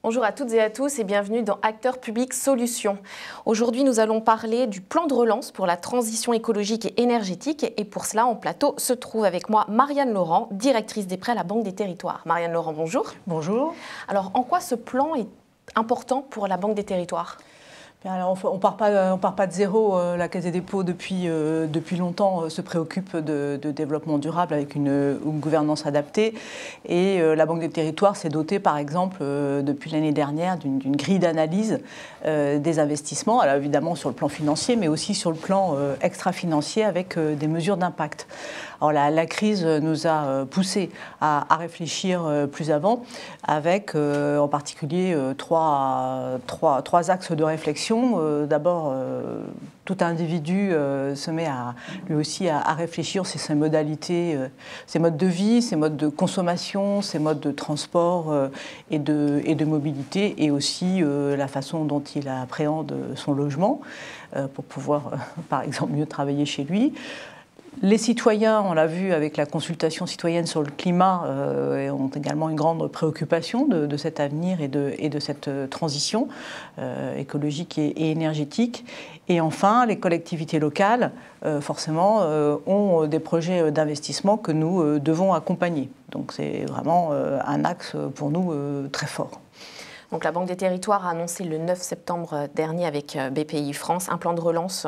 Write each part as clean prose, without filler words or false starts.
Bonjour à toutes et à tous et bienvenue dans Acteurs Publics Solutions. Aujourd'hui, nous allons parler du plan de relance pour la transition écologique et énergétique. Et pour cela, en plateau, se trouve avec moi Marianne Laurent, directrice des prêts à la Banque des Territoires. Marianne Laurent, bonjour. Bonjour. Alors, en quoi ce plan est important pour la Banque des Territoires ? Alors, on part pas de zéro. La Caisse des dépôts, depuis longtemps, se préoccupe de développement durable avec une gouvernance adaptée. Et la Banque des Territoires s'est dotée, par exemple, depuis l'année dernière, d'une grille d'analyse des investissements, alors évidemment sur le plan financier, mais aussi sur le plan extra-financier avec des mesures d'impact. Alors, la crise nous a poussé à réfléchir plus avant, avec en particulier trois axes de réflexion. D'abord, tout individu se met lui aussi à réfléchir sur ses modalités, ses modes de vie, ses modes de consommation, ses modes de transport et de mobilité, et aussi la façon dont il appréhende son logement pour pouvoir, par exemple, mieux travailler chez lui. Les citoyens, on l'a vu avec la consultation citoyenne sur le climat, ont également une grande préoccupation de cet avenir et de cette transition écologique et énergétique. Et enfin, les collectivités locales, forcément, ont des projets d'investissement que nous devons accompagner. Donc c'est vraiment un axe pour nous très fort. Donc, la Banque des Territoires a annoncé le 9 septembre dernier avec BPI France un plan de relance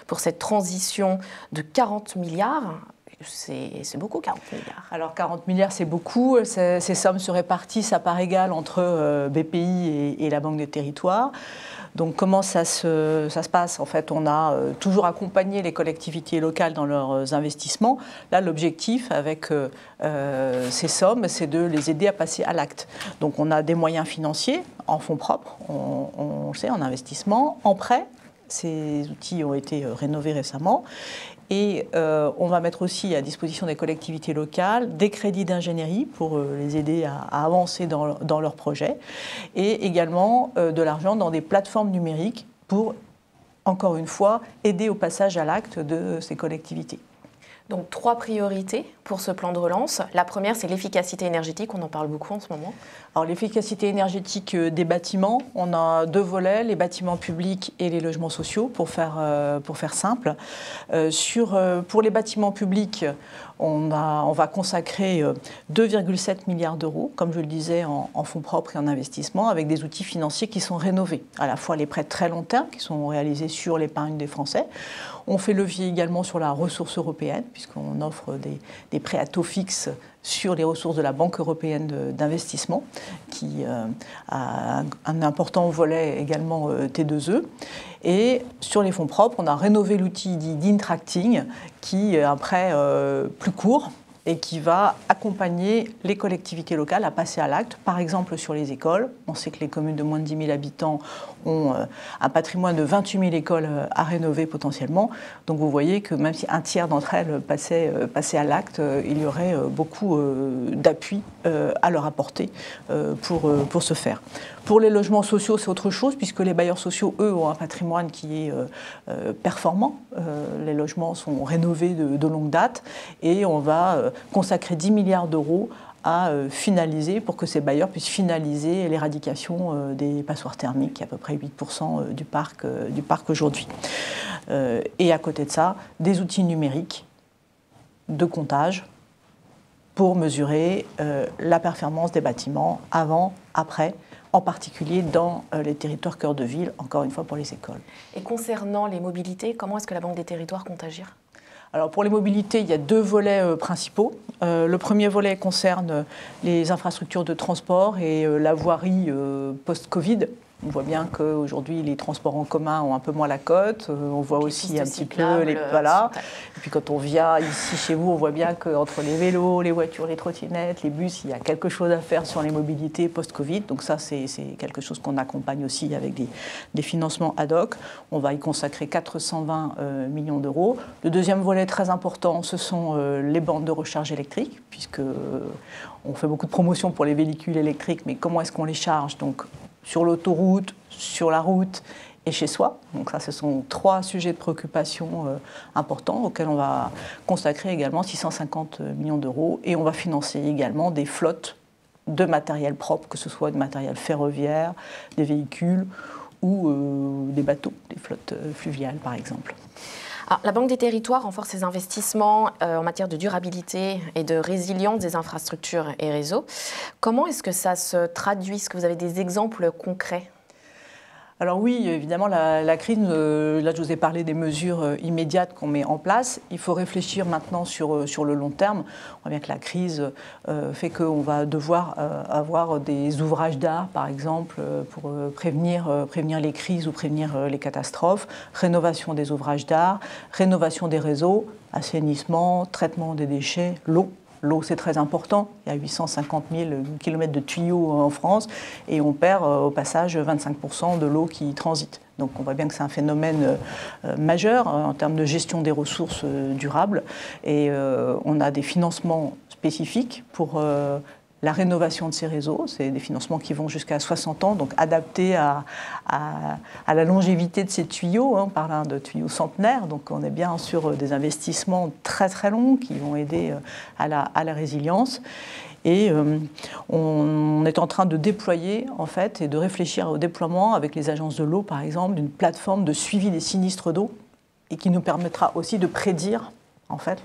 pour cette transition de 40 milliards. C'est beaucoup, 40 milliards. Alors 40 milliards, c'est beaucoup. Ces sommes se répartissent à part égale entre BPI et la Banque des Territoires. Donc comment ça se passe? En fait, on a toujours accompagné les collectivités locales dans leurs investissements. Là, l'objectif avec ces sommes, c'est de les aider à passer à l'acte. Donc on a des moyens financiers en fonds propres, on le sait, en investissement, en prêt. Ces outils ont été rénovés récemment. Et on va mettre aussi à disposition des collectivités locales des crédits d'ingénierie pour les aider à avancer dans leurs projets, et également de l'argent dans des plateformes numériques pour, encore une fois, aider au passage à l'acte de ces collectivités. Donc 3 priorités pour ce plan de relance. La première, c'est l'efficacité énergétique, on en parle beaucoup en ce moment. Alors l'efficacité énergétique des bâtiments, on a 2 volets, les bâtiments publics et les logements sociaux, pour faire simple. Pour les bâtiments publics, on va consacrer 2,7 milliards d'euros, comme je le disais, en fonds propres et en investissement, avec des outils financiers qui sont rénovés. À la fois les prêts de très long terme, qui sont réalisés sur l'épargne des Français. On fait levier également sur la ressource européenne, puisqu'on offre des prêts à taux fixe sur les ressources de la Banque européenne d'investissement, qui a un important volet également T2E. Et sur les fonds propres, on a rénové l'outil dit d'Intracting, qui est un prêt plus court et qui va accompagner les collectivités locales à passer à l'acte, par exemple sur les écoles. On sait que les communes de moins de 10 000 habitants ont un patrimoine de 28 000 écoles à rénover potentiellement. Donc vous voyez que même si un tiers d'entre elles passaient à l'acte, il y aurait beaucoup d'appui à leur apporter pour ce faire. Pour les logements sociaux, c'est autre chose, puisque les bailleurs sociaux, eux, ont un patrimoine qui est performant. Les logements sont rénovés de longue date, et on va consacrer 10 milliards d'euros à finaliser, pour que ces bailleurs puissent finaliser l'éradication des passoires thermiques, qui est à peu près 8% du parc aujourd'hui. Et à côté de ça, des outils numériques de comptage pour mesurer la performance des bâtiments avant, après, en particulier dans les territoires cœur de ville, encore une fois pour les écoles. Et concernant les mobilités, comment est-ce que la Banque des Territoires compte agir ? Alors pour les mobilités, il y a 2 volets principaux. Le premier volet concerne les infrastructures de transport et la voirie post-Covid. On voit bien qu'aujourd'hui, les transports en commun ont un peu moins la cote. On voit aussi un petit peu les... Voilà. Et puis quand on vient ici chez vous, on voit bien qu'entre les vélos, les voitures, les trottinettes, les bus, il y a quelque chose à faire sur les mobilités post-Covid. Donc ça, c'est quelque chose qu'on accompagne aussi avec des financements ad hoc. On va y consacrer 420 millions d'euros. Le deuxième volet très important, ce sont les bornes de recharge électrique, puisque on fait beaucoup de promotions pour les véhicules électriques, mais comment est-ce qu'on les charge? Donc, sur l'autoroute, sur la route et chez soi. Donc ça, ce sont 3 sujets de préoccupation importants auxquels on va consacrer également 650 millions d'euros, et on va financer également des flottes de matériel propre, que ce soit du matériel ferroviaire, des véhicules ou des bateaux, des flottes fluviales par exemple. Alors, la Banque des Territoires renforce ses investissements en matière de durabilité et de résilience des infrastructures et réseaux. Comment est-ce que ça se traduit? Est-ce que vous avez des exemples concrets? Alors oui, évidemment, la crise, là je vous ai parlé des mesures immédiates qu'on met en place. Il faut réfléchir maintenant sur le long terme. On voit bien que la crise fait qu'on va devoir avoir des ouvrages d'art, par exemple, pour prévenir les crises ou prévenir les catastrophes. Rénovation des ouvrages d'art, rénovation des réseaux, assainissement, traitement des déchets, l'eau. L'eau, c'est très important. Il y a 850 000 km de tuyaux en France et on perd au passage 25% de l'eau qui transite. Donc on voit bien que c'est un phénomène majeur en termes de gestion des ressources durables. Et on a des financements spécifiques pour la rénovation de ces réseaux. C'est des financements qui vont jusqu'à 60 ans, donc adaptés à la longévité de ces tuyaux. On parle de tuyaux centenaires, donc on est bien sur des investissements très très longs qui vont aider à la résilience. Et on est en train de déployer, en fait, et de réfléchir au déploiement avec les agences de l'eau, par exemple, d'une plateforme de suivi des sinistres d'eau et qui nous permettra aussi de prédire en fait,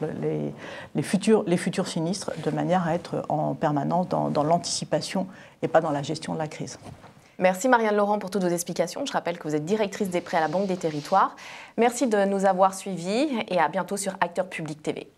les futurs sinistres, de manière à être en permanence dans l'anticipation et pas dans la gestion de la crise. Merci Marianne Laurent pour toutes vos explications. Je rappelle que vous êtes directrice des prêts à la Banque des Territoires. Merci de nous avoir suivis et à bientôt sur Acteurs Publics TV.